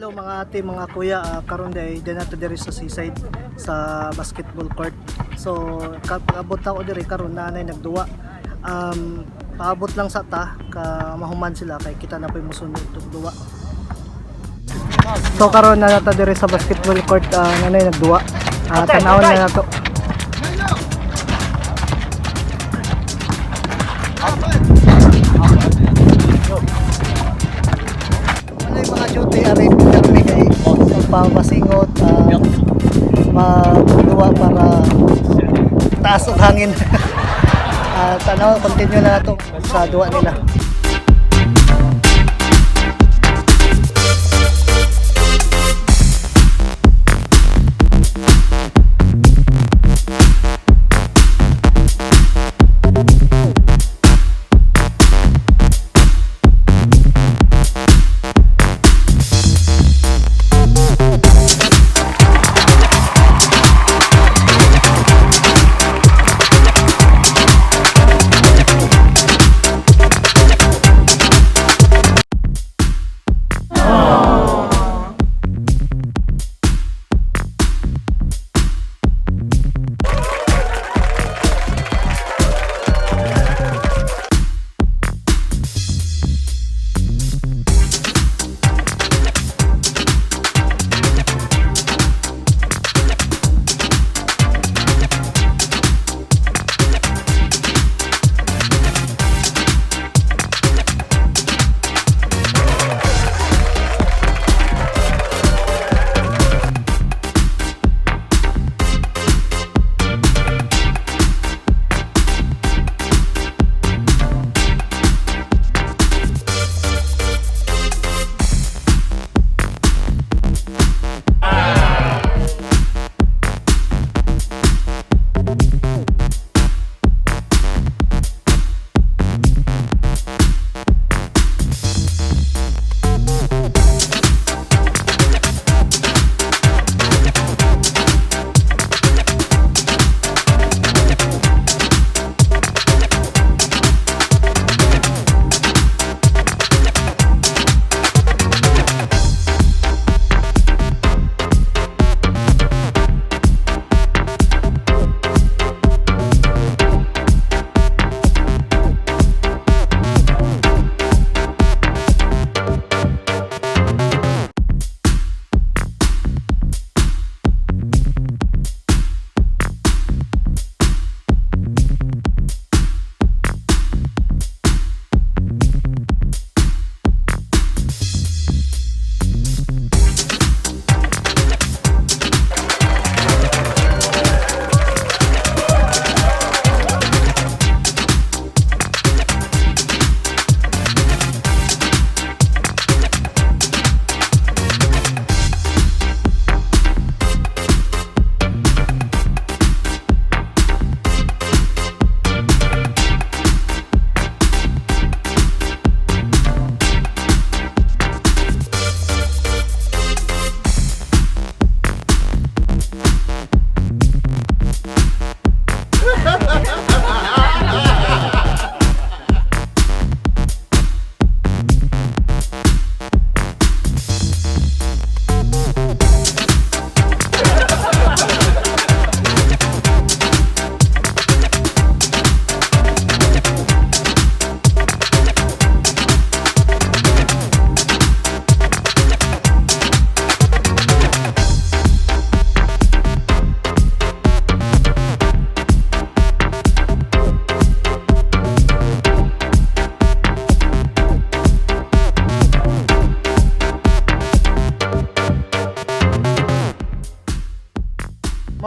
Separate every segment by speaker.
Speaker 1: Hello mga ate, mga kuya, karon day nato diri sa seaside sa basketball court. So paabot ako diri karon nanay nagduwa. Paabot lang sa ta ka mahuman sila kay kita na po'y musunod tug duwa. So karon na nato diri sa basketball court, nanay nagduwa. Tanawon na nato. Ano yung mga duty aray kami kay magpapasingot, magluwa para taas ang hangin. Tanaw, continue na nato sa duwa nila.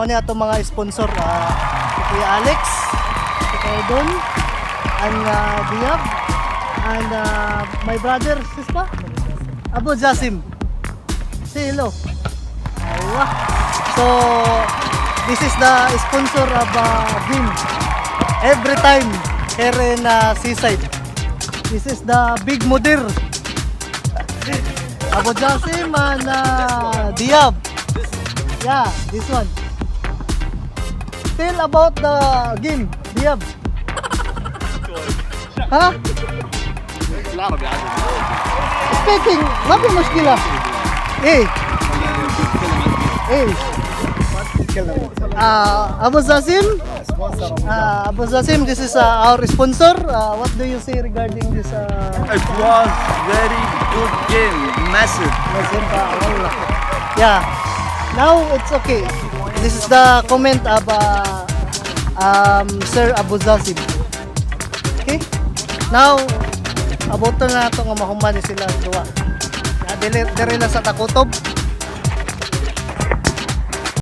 Speaker 1: Mo ni ato mga sponsor, si Kuya Alex, si Kuya Don, and Diab, and my brother, sispa? Abu Jasim. Say hello. Aywa. So, this is the sponsor of Vim. Every time here in seaside. This is the big mudir. Abu Jasim and Diab. Yeah, this one. Tell about the game, Diab. ها؟
Speaker 2: العربي عادي.
Speaker 1: speaking ما في مشكلة. Hey. Hey. Abu Zasim. Abu Zasim, this is our sponsor. What do you say regarding this?
Speaker 2: It was very good game, massive.
Speaker 1: Yeah. Now it's okay. This is the comment of Sir Abu Zasim. Okay? Now, about na ito nga mahuman sila duwa. Dili na sa takutob.